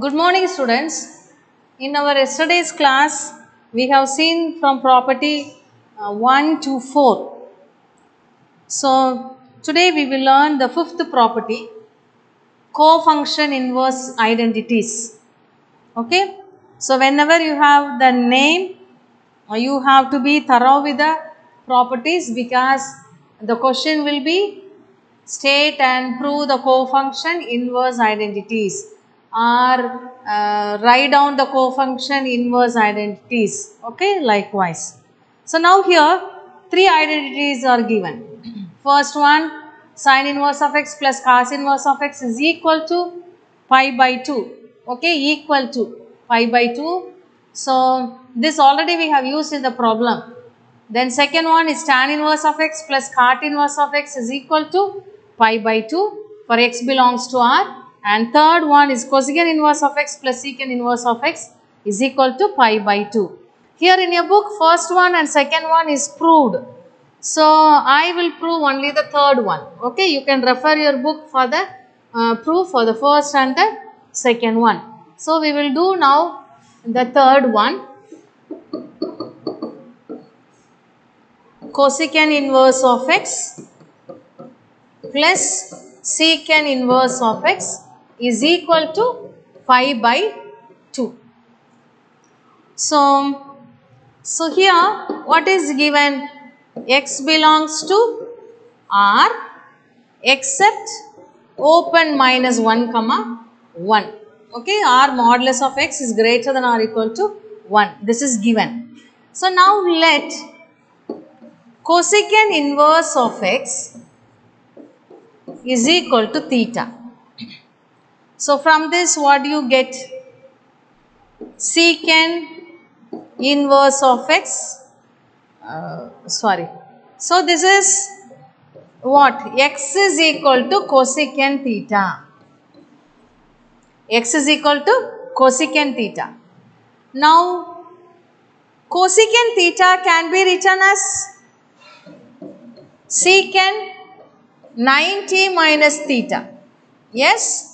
Good morning, students. In our yesterday's class, we have seen from property 1 to 4. So, today we will learn the fifth property, co-function inverse identities. Okay. So, whenever you have the name, you have to be thorough with the properties because the question will be state and prove the co-function inverse identities or write down the co-function inverse identities. Okay, likewise. So now here three identities are given. First one, sin inverse of x plus cos inverse of x is equal to pi by 2. Okay, equal to pi by 2. So this already we have used in the problem. Then second one is tan inverse of x plus cot inverse of x is equal to pi by 2 for x belongs to R. And third one is cosecant inverse of x plus secant inverse of x is equal to pi by 2. Here in your book, first one and second one is proved. So, I will prove only the third one. Okay, you can refer your book for the proof for the first and the second one. So, we will do now the third one. Cosecant inverse of x plus secant inverse of x is equal to pi by 2. So here what is given? X belongs to R except open minus 1 comma 1. Okay, R modulus of x is greater than or equal to 1. This is given. So now let cosecant inverse of x is equal to theta. So from this what do you get? Secant inverse of x, So this is what? X is equal to cosecant theta. X is equal to cosecant theta. Now cosecant theta can be written as secant 90 minus theta. Yes,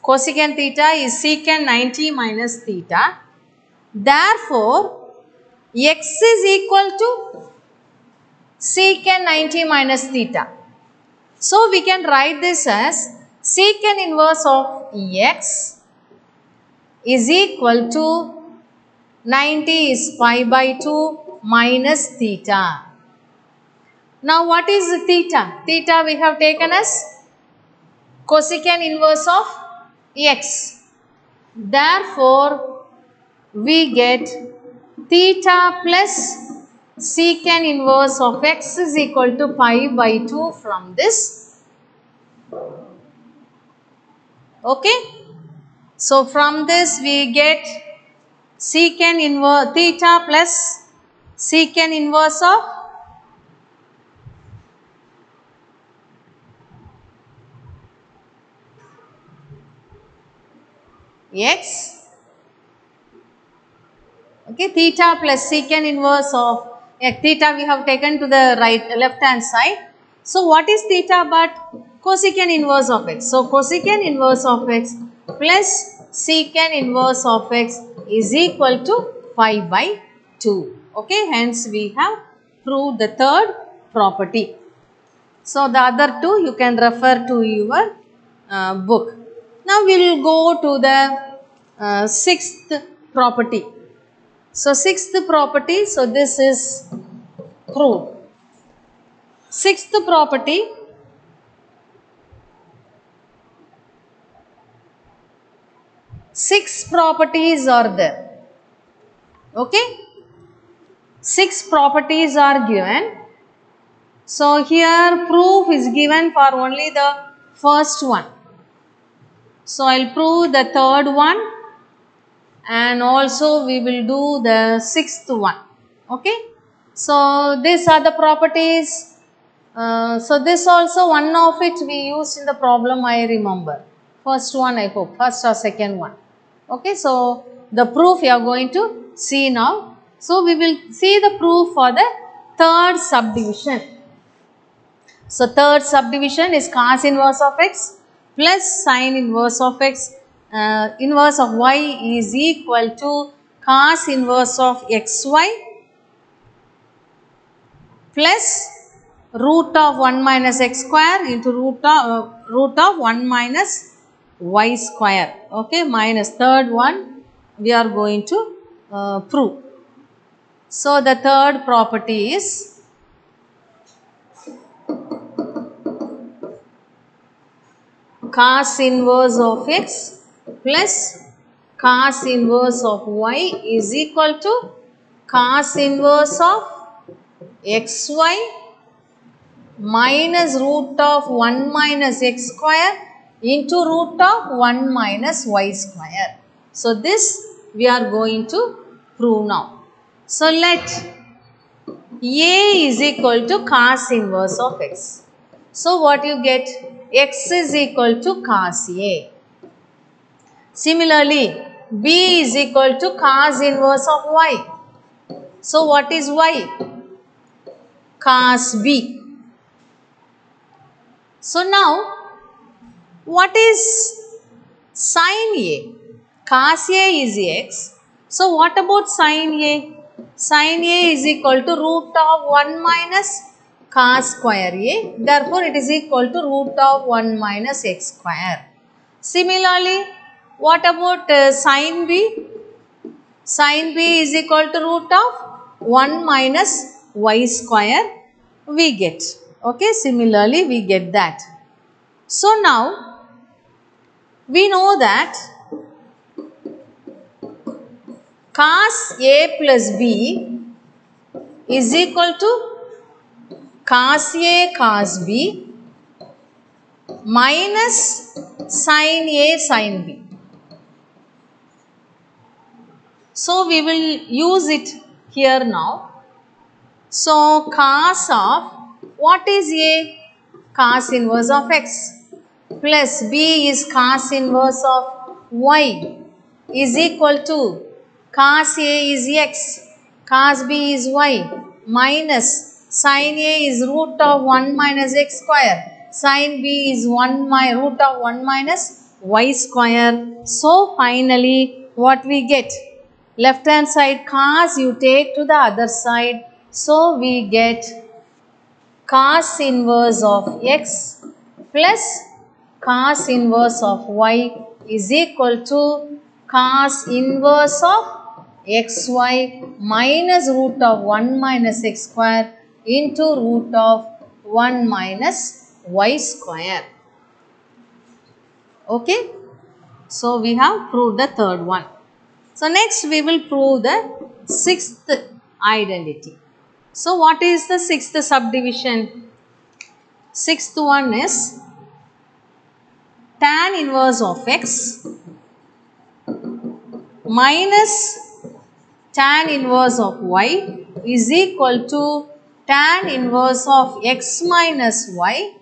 cosecant theta is secant 90 minus theta. Therefore, x is equal to secant 90 minus theta. So, we can write this as secant inverse of x is equal to 90 is pi by 2 minus theta. Now, what is theta? Theta we have taken as cosecant inverse of x. Therefore, we get theta plus secant inverse of x is equal to pi by 2 from this. Okay. So, from this we get secant inverse theta plus secant inverse of x. Okay, theta plus secant inverse of theta we have taken to the left hand side. So, what is theta but cosecant inverse of x? So, cosecant inverse of x plus secant inverse of x is equal to pi by 2. Okay, hence we have proved the third property. So, the other two you can refer to your book. Now, we will go to the sixth property. So, sixth property, so this is proved. Sixth property, six properties are there. Okay? Six properties are given. So, here proof is given for only the first one. So, I will prove the third one and also we will do the sixth one. Okay. So, these are the properties. So, this also one of it we used in the problem I remember. First one I hope, first or second one. Okay. So, the proof you are going to see now. So, we will see the proof for the third subdivision. So, third subdivision is cos inverse of x plus sin inverse of x inverse of y is equal to cos inverse of xy plus root of 1 minus x square into root of 1 minus y square. Okay, minus third one we are going to prove. So the third property is cos inverse of x plus cos inverse of y is equal to cos inverse of xy minus root of 1 minus x square into root of 1 minus y square. So this we are going to prove now. So let A is equal to cos inverse of x. So what you get? X is equal to cos A. Similarly, B is equal to cos inverse of y. So what is y? Cos B. So now, what is sin A? Cos A is x. So what about sin A? Sin A is equal to root of 1 minus cos square A. Therefore, it is equal to root of 1 minus x square. Similarly, what about sin B? Sin B is equal to root of 1 minus y square we get. Okay, similarly we get that. So now we know that cos A plus B is equal to cos A cos B minus sin A sin B. So we will use it here now. So cos of what is A? Cos inverse of x plus B is cos inverse of y is equal to cos A is x, cos B is y minus sin A is root of 1 minus x square, sin B is root of 1 minus y square. So finally what we get? Left hand side cos you take to the other side. So we get cos inverse of x plus cos inverse of y is equal to cos inverse of xy minus root of 1 minus x square into root of 1 minus y square. Okay. So we have proved the third one. So next we will prove the sixth identity. So what is the sixth subdivision? Sixth one is tan inverse of x minus tan inverse of y is equal to tan inverse of x minus y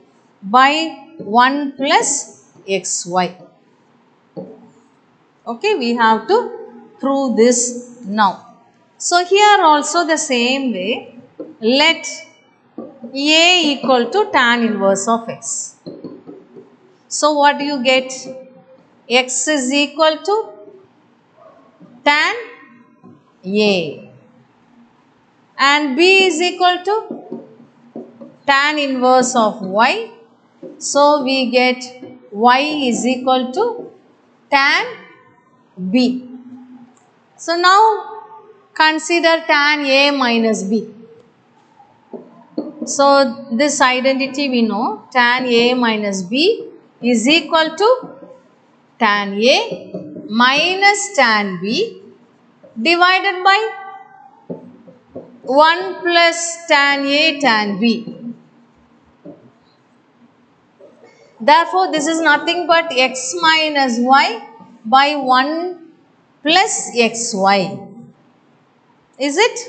by 1 plus xy. Okay, we have to prove this now. So here also the same way, let A equal to tan inverse of x. So what do you get? X is equal to tan A and B is equal to tan inverse of y. So we get y is equal to tan B. So now consider tan A minus B. So this identity we know, tan A minus B is equal to tan A minus tan B divided by 1 plus tan A tan B. Therefore, this is nothing but x minus y by 1 plus xy. Is it?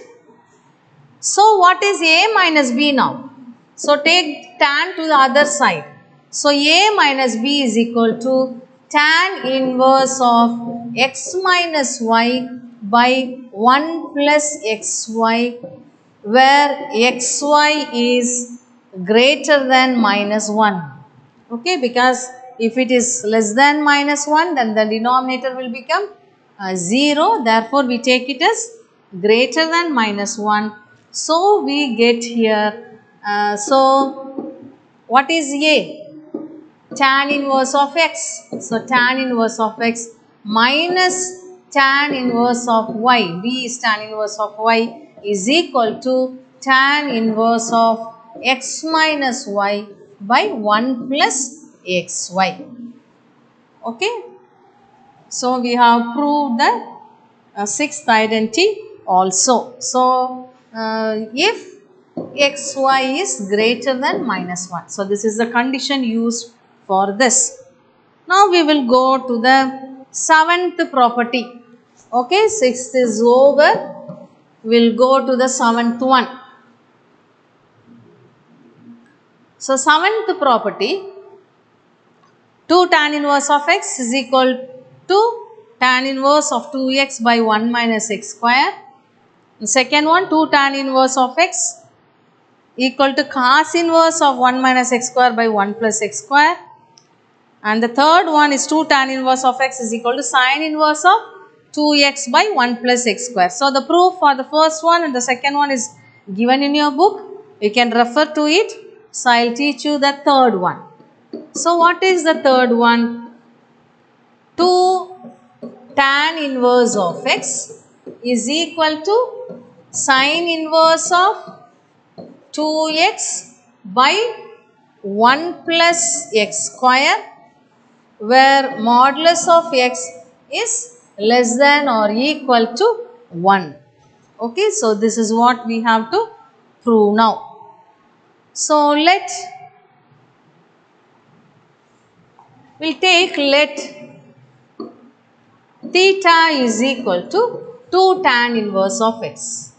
So, what is A minus B now? So, take tan to the other side. So, A minus B is equal to tan inverse of x minus y by 1 plus xy, where xy is greater than minus 1. Okay, because If it is less than minus 1, then the denominator will become 0. Therefore, we take it as greater than minus 1. So, we get here. So, what is A? Tan inverse of x. So, tan inverse of x minus tan inverse of y. B is tan inverse of y is equal to tan inverse of x minus y by 1 plus xy. Okay. So, we have proved the sixth identity also. So, if xy is greater than minus 1. So, this is the condition used for this. Now, we will go to the seventh property. Okay, sixth is over. We will go to the seventh one. So, seventh property, 2 tan inverse of x is equal to tan inverse of 2x by 1 minus x square. The second one, 2 tan inverse of x equal to cos inverse of 1 minus x square by 1 plus x square. And the third one is 2 tan inverse of x is equal to sin inverse of 2x by 1 plus x square. So, the proof for the first one and the second one is given in your book. You can refer to it. So, I will teach you the third one. So, what is the third one? 2 tan inverse of x is equal to sin inverse of 2x by 1 plus x square, where modulus of x is less than or equal to 1. Okay, so this is what we have to prove now. So, let theta is equal to 2 tan inverse of x.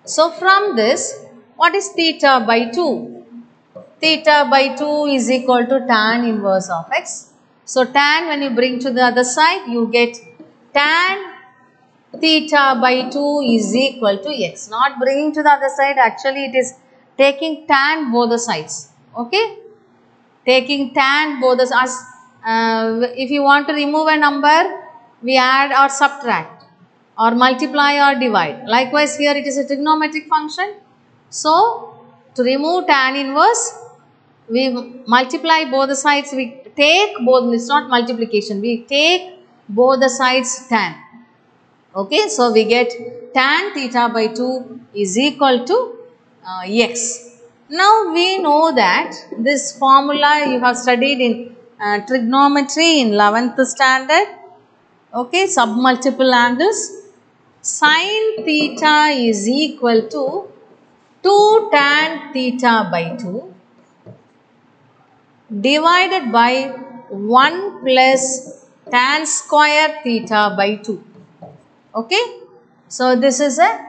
So, from this, what is theta by 2? Theta by 2 is equal to tan inverse of x. So, tan when you bring to the other side, you get tan theta by 2 is equal to x. Not bringing to the other side, actually it is taking tan both the sides. Okay? Taking tan both the sides. If you want to remove a number, we add or subtract or multiply or divide. Likewise, here it is a trigonometric function. So, to remove tan inverse, we multiply both the sides, we take both, it's not multiplication, we take both the sides tan. Okay, so we get tan theta by 2 is equal to x. Now we know that this formula you have studied in trigonometry in 11th standard. Okay, submultiple angles. Sin theta is equal to 2 tan theta by 2 divided by 1 plus tan square theta by 2. Okay. So, this is a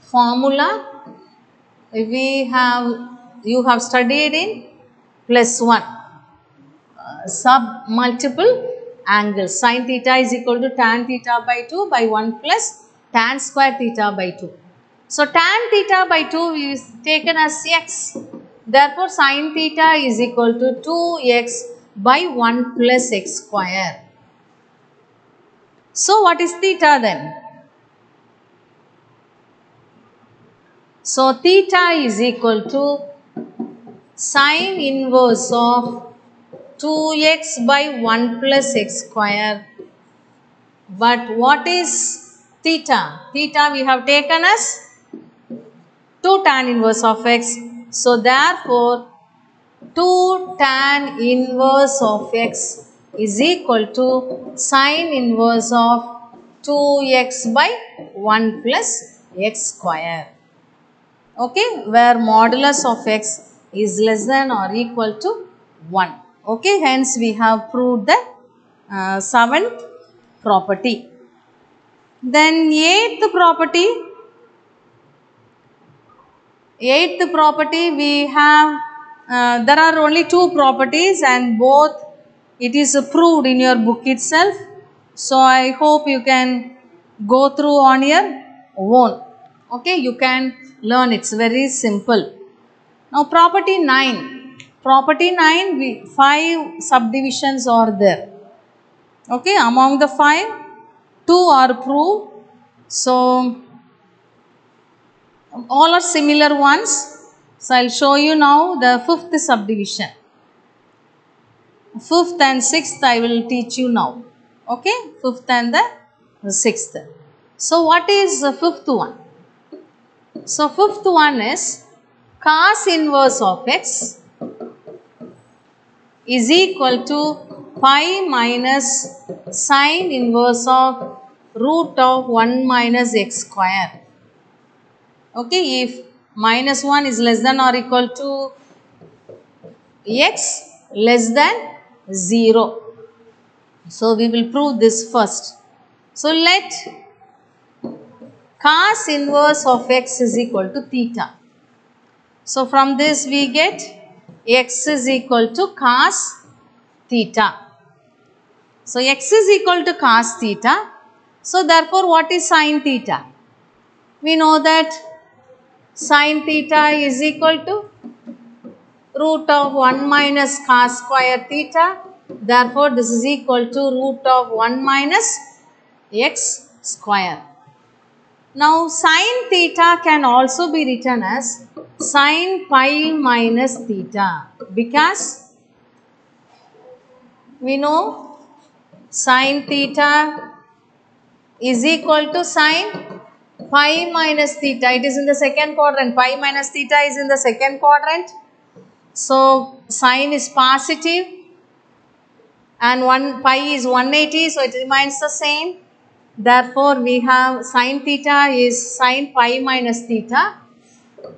formula you have studied in plus 1. Submultiple angles. Sin theta is equal to tan theta by 2 by 1 plus tan square theta by 2. So, tan theta by 2 is taken as x. Therefore, sin theta is equal to 2x by 1 plus x square. So, what is theta then? So, theta is equal to sin inverse of 2x by 1 plus x square. But what is theta? Theta we have taken as 2 tan inverse of x. So, therefore, 2 tan inverse of x is equal to sin inverse of 2x by 1 plus x square. Okay, where modulus of x is less than or equal to 1. Okay, hence we have proved the 7th property. Then 8th property. 8th property we have, there are only 2 properties and both it is proved in your book itself. So, I hope you can go through on your own. Okay, you can learn, it's very simple. Now, property 9. property 9, 5 subdivisions are there. Okay, among the 5, 2 are proved. So, all are similar ones. So, I will show you now the 5th subdivision. 5th and 6th I will teach you now. Okay, 5th and the 6th. So, what is the 5th one? So, 5th one is cos inverse of x is equal to pi minus sine inverse of root of 1 minus x square. Okay, if minus 1 is less than or equal to x less than 0. So, we will prove this first. So, let cos inverse of x is equal to theta. So, from this we get x is equal to cos theta. So, x is equal to cos theta. So, therefore, what is sin theta? We know that sin theta is equal to root of 1 minus cos square theta. Therefore, this is equal to root of 1 minus x square. Now, sin theta can also be written as sin pi minus theta, because we know sin theta is equal to sin pi minus theta. It is in the second quadrant. Pi minus theta is in the second quadrant. So, sin is positive and pi is 180, so it remains the same. Therefore, we have sin theta is sin pi minus theta.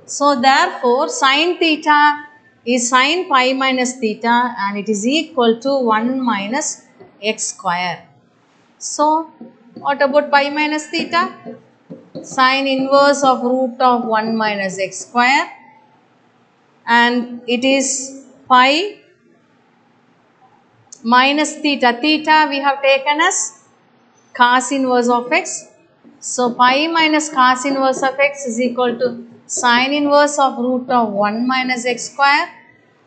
So, therefore, sin theta is sin pi minus theta and it is equal to 1 minus x square. So, what about pi minus theta? Sin inverse of root of 1 minus x square, and it is pi minus theta. Theta we have taken as cos inverse of x. So, pi minus cos inverse of x is equal to sin inverse of root of 1 minus x square.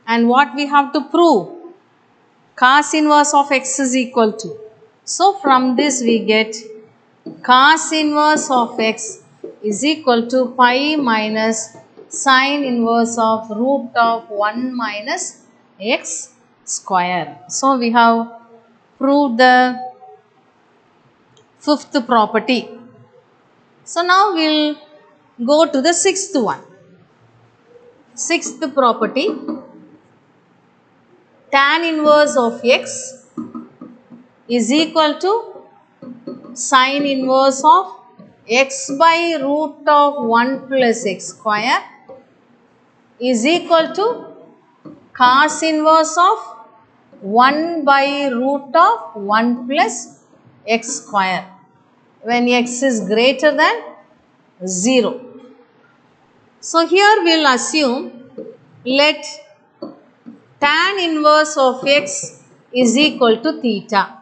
And what we have to prove? Cos inverse of x is equal to. So, from this we get cos inverse of x is equal to pi minus sin inverse of root of 1 minus x square. So, we have proved the 5th property. So, now we will go to the 6th one. 6th property, tan inverse of x is equal to sin inverse of x by root of 1 plus x square is equal to cos inverse of 1 by root of 1 plus x square when x is greater than 0. So, here we will assume let tan inverse of x is equal to theta.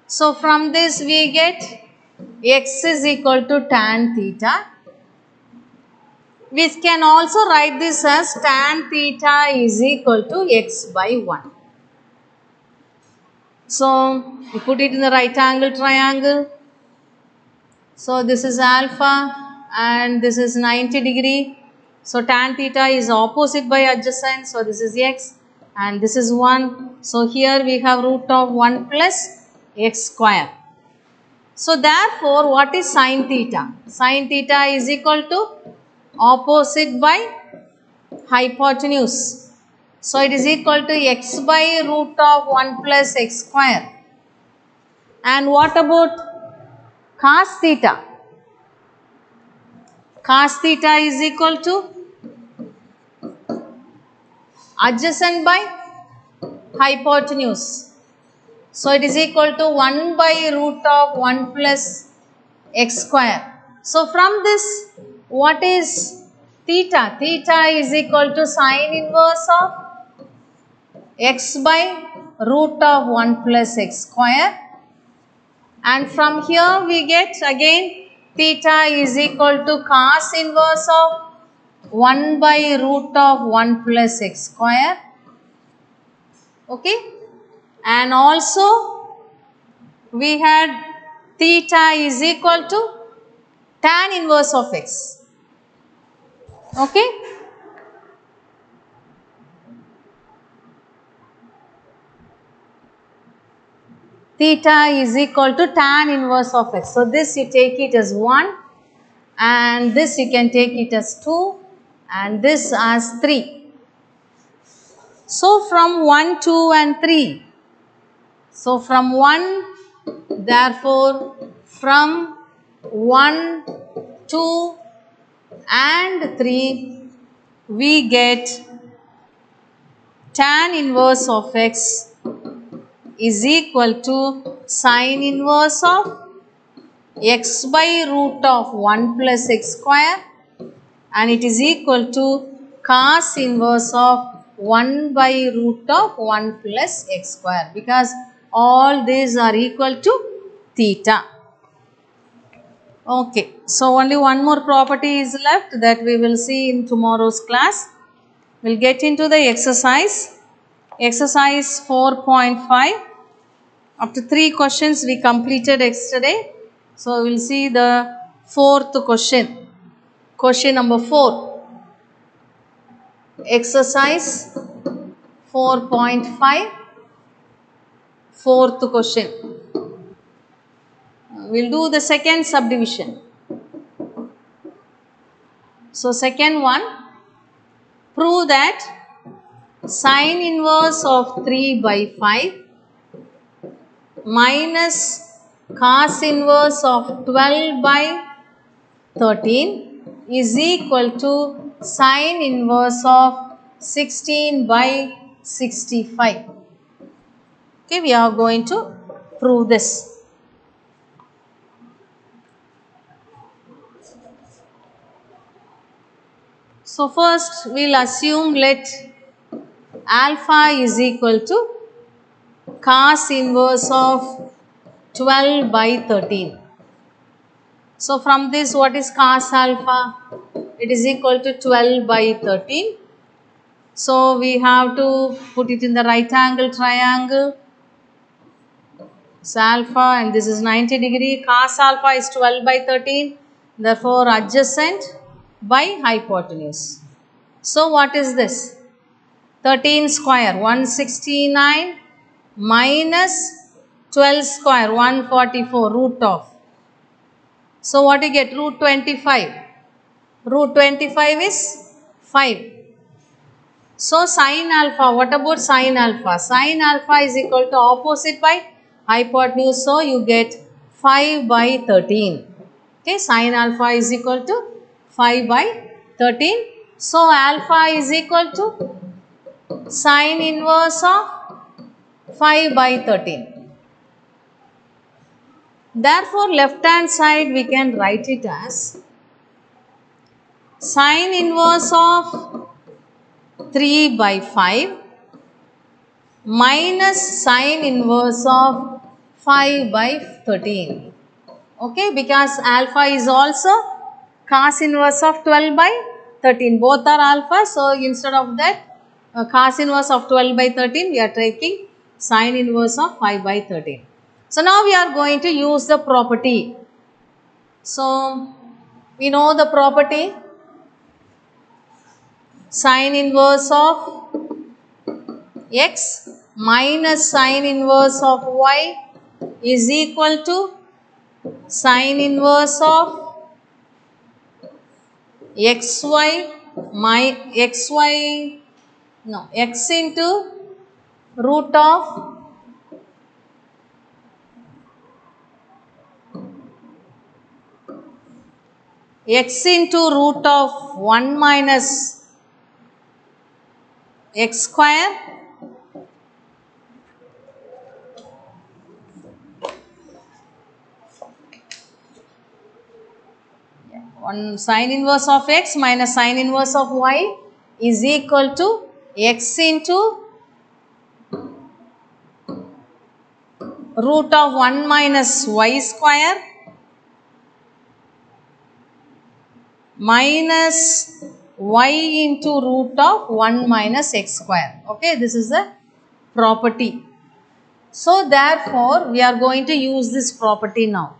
So, from this we get x is equal to tan theta. We can also write this as tan theta is equal to x by 1. So, we put it in the right angle triangle. So, this is alpha and this is 90 degree. So, tan theta is opposite by adjacent. So, this is x and this is 1. So, here we have root of 1 plus x square. So, therefore, what is sin theta? Sin theta is equal to opposite by hypotenuse. So, it is equal to x by root of 1 plus x square. And what about cos theta? Cos theta is equal to adjacent by hypotenuse. So, it is equal to 1 by root of 1 plus x square. So, from this what is theta? Theta is equal to sin inverse of x by root of 1 plus x square. And from here we get again theta is equal to cos inverse of 1 by root of 1 plus x square. Okay. And also we had theta is equal to tan inverse of x. Okay. Theta is equal to tan inverse of x. So this you take it as 1 and this you can take it as 2 and this as 3. So from 1, 2 and 3. So from 1, therefore from 1, 2 and 3 we get tan inverse of x is equal to sine inverse of x by root of 1 plus x square and it is equal to cos inverse of 1 by root of 1 plus x square because all these are equal to theta. Okay, so only one more property is left that we will see in tomorrow's class. We'll get into the exercise. Exercise 4.5. Up to 3 questions we completed yesterday. So we'll see the 4th question. Question number 4. Exercise 4.5. 4th question. We'll do the second subdivision. So second one, prove that sine inverse of 3 by 5 minus cos inverse of 12 by 13 is equal to sine inverse of 16 by 65. Okay, we are going to prove this. So first we will assume let alpha is equal to cos inverse of 12 by 13. So from this what is cos alpha? It is equal to 12 by 13. So we have to put it in the right angle triangle. So alpha and this is 90 degree. Cos alpha is 12 by 13. Therefore adjacent by hypotenuse. So what is this? 13 square 169 minus 12 square 144 root of. So what you get? Root 25. Root 25 is 5. So sine alpha, what about sine alpha? Sine alpha is equal to opposite by hypotenuse. So you get 5 by 13. Okay, sine alpha is equal to 5 by 13. So alpha is equal to sine inverse of 5 by 13. Therefore, left hand side we can write it as sine inverse of 3 by 5 minus sine inverse of 5 by 13. Okay, because alpha is also cos inverse of 12 by 13. Both are alpha. So, instead of that cos inverse of 12 by 13, we are taking sine inverse of 5 by 13. So, now we are going to use the property. So, we know the property sine inverse of x minus sine inverse of y is equal to sine inverse of xy x into root of x into root of 1 minus x square one sine inverse of x minus sine inverse of y is equal to x into root of 1 minus y square minus y into root of 1 minus x square. Okay, this is a property. So therefore, we are going to use this property now.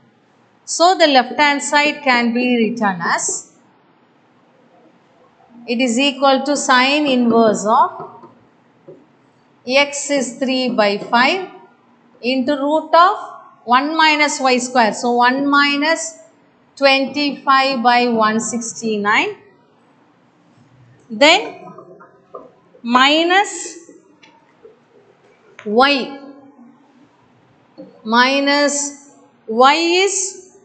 So the left hand side can be written as, it is equal to sine inverse of x is 3 by 5 into root of 1 minus y square. So 1 minus 25 by 169. Then minus y. Minus y is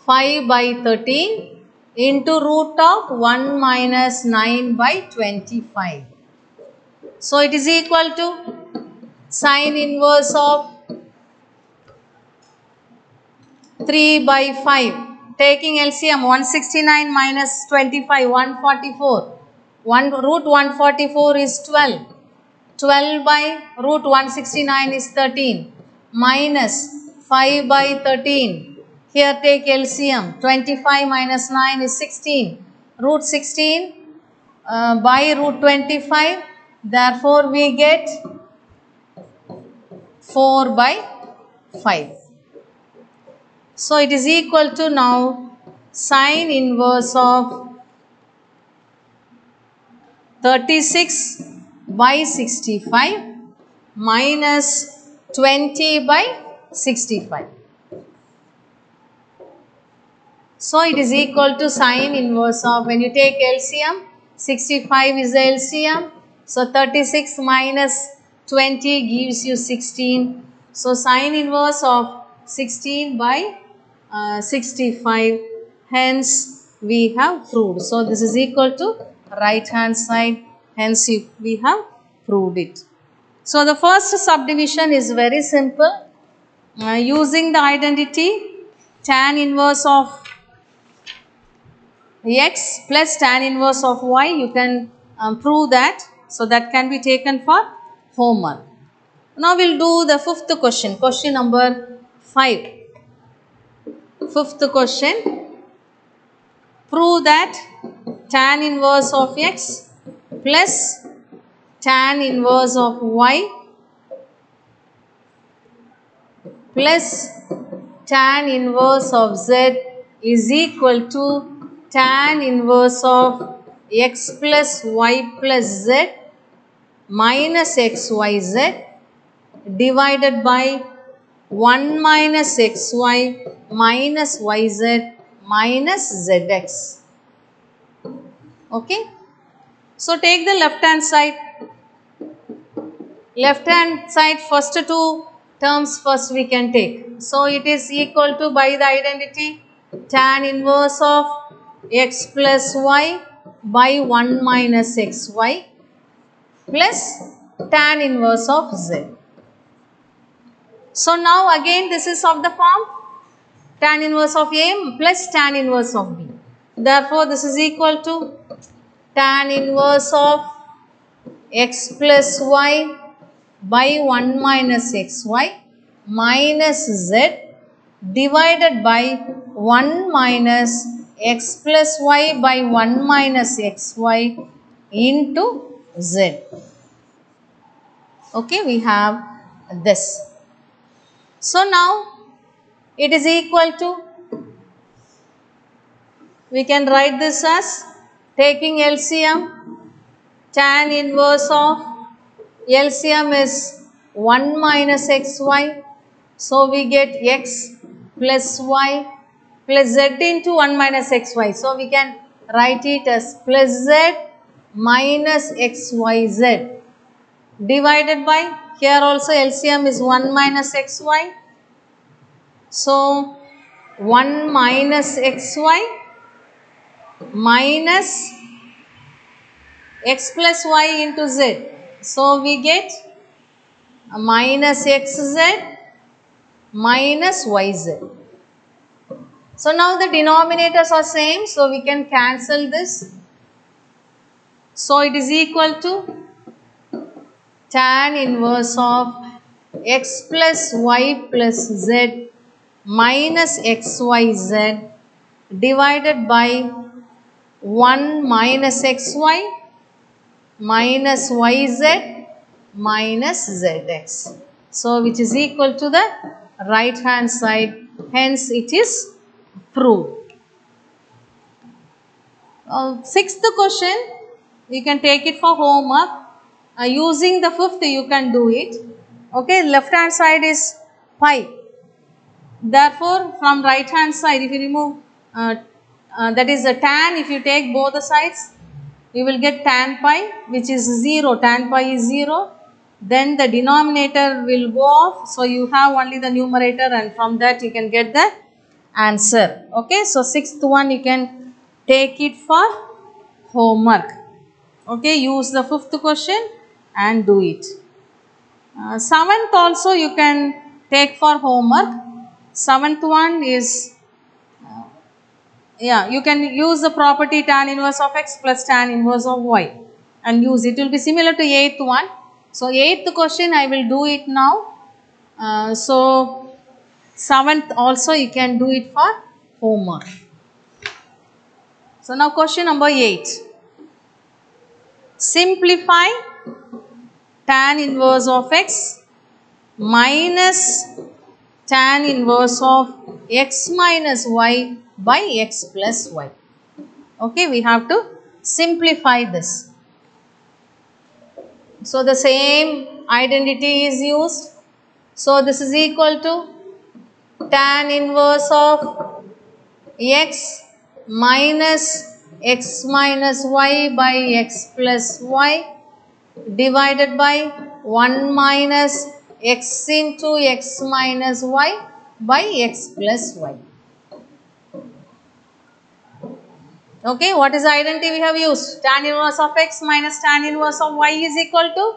5 by 13 into root of 1 minus 9 by 25. So it is equal to sine inverse of 3 by 5. Taking LCM, 169 minus 25, 144. Root 144 is 12. 12 by root 169 is 13. Minus 5 by 13. Here take LCM. 25 minus 9 is 16. Root 16 by root 25. Therefore, we get 4 by 5. So, it is equal to now sine inverse of 36 by 65 minus 20 by 65. So, it is equal to sine inverse of, when you take LCM, 65 is the LCM. So, 36 minus 20 gives you 16. So, sine inverse of 16 by 65. Hence, we have proved. So, this is equal to right hand side. Hence, we have proved it. So, the first subdivision is very simple. Using the identity tan inverse of x plus tan inverse of y, you can prove that. So, that can be taken for homework. Now, we will do the fifth question. Question number 5. Fifth question. Prove that tan inverse of x plus tan inverse of y plus tan inverse of z is equal to tan inverse of x plus y plus z minus xyz divided by 1 minus xy minus yz minus zx. Okay. So, take the left hand side. Left hand side, first two terms first we can take. So, it is equal to, by the identity, tan inverse of x plus y by 1 minus xy plus tan inverse of z. So, now again this is of the form tan inverse of A plus tan inverse of B. Therefore, this is equal to tan inverse of x plus y by 1 minus xy minus z divided by 1 minus x plus y by 1 minus xy into z. Okay, we have this. So, now it is equal to, we can write this as taking LCM, tan inverse of LCM is 1 minus xy. So, we get x plus y plus z into 1 minus xy. So, we can write it as plus z minus xyz divided by, here also LCM is 1 minus xy. So, 1 minus xy minus x plus y into z. So, we get minus xz minus yz. So, now the denominators are same. So, we can cancel this. So, it is equal to tan inverse of x plus y plus z minus xyz divided by 1 minus xy minus yz minus zx. So, which is equal to the right hand side. Hence, it is proved. Sixth question, you can take it for homework. Using the fifth, you can do it. Okay, left hand side is pi. Therefore, from right hand side, if you remove that is a tan, if you take both the sides, you will get tan pi, which is 0. Tan pi is 0. Then the denominator will go off. So, you have only the numerator, and from that you can get the answer. Okay. So, sixth one you can take it for homework. Okay. Use the fifth question and do it. Seventh also you can take for homework. Seventh one is, you can use the property tan inverse of x plus tan inverse of y and use it. It will be similar to eighth one. So, eighth question I will do it now. So, seventh also you can do it for homework. So, now question number 8. Simplify tan inverse of x minus tan inverse of x minus y by x plus y. Okay, we have to simplify this. So, the same identity is used. So, this is equal to tan inverse of x minus x minus y by x plus y divided by 1 minus x into x minus y by x plus y. Okay, what is the identity we have used? Tan inverse of x minus tan inverse of y is equal to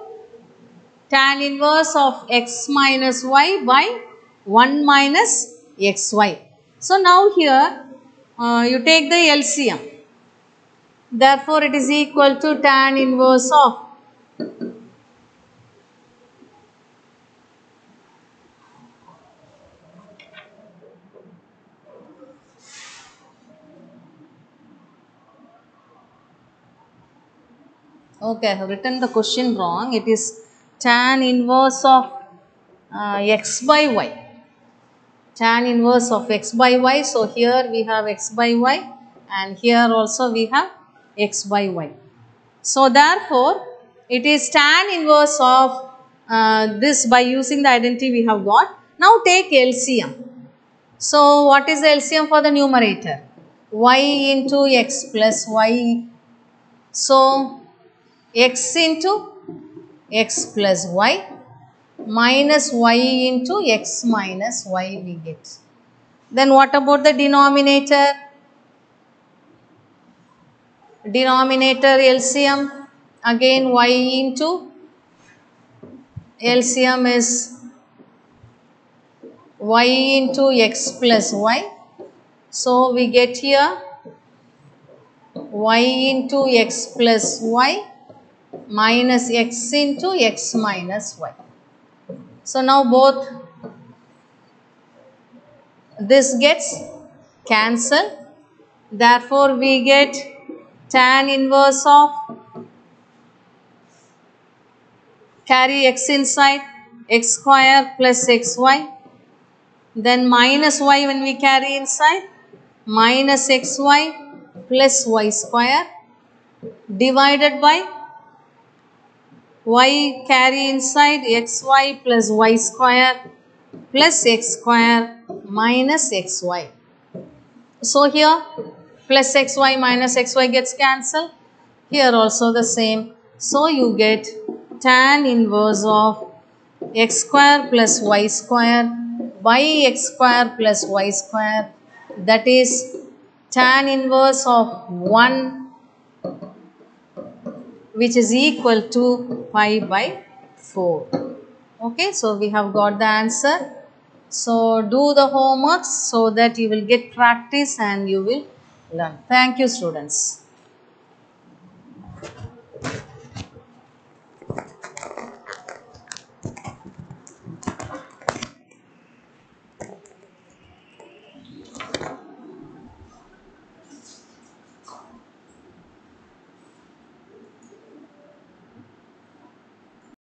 tan inverse of x minus y by 1 minus xy. So, now here you take the LCM. Therefore, it is equal to tan inverse of okay, I have written the question wrong. It is tan inverse of x by y. Tan inverse of x by y. So, here we have x by y and here also we have x by y. So, therefore, it is tan inverse of this by using the identity we have got. Now, take LCM. So, what is the LCM for the numerator? Y into x plus y. So, x into x plus y minus y into x minus y we get. Then what about the denominator? Denominator LCM, again y into LCM is y into x plus y. So, we get here y into x plus y minus x into x minus y. So, now both this gets cancelled. Therefore, we get tan inverse of, carry x inside, x square plus xy, then minus y when we carry inside, minus xy plus y square divided by y carry inside xy plus y square plus x square minus xy. So, here plus xy minus xy gets cancelled. Here also the same. So, you get tan inverse of x square plus y square by x square plus y square, that is tan inverse of 1 which is equal to pi by 4. Okay, so we have got the answer. So, do the homework so that you will get practice and you will learn. Thank you, students.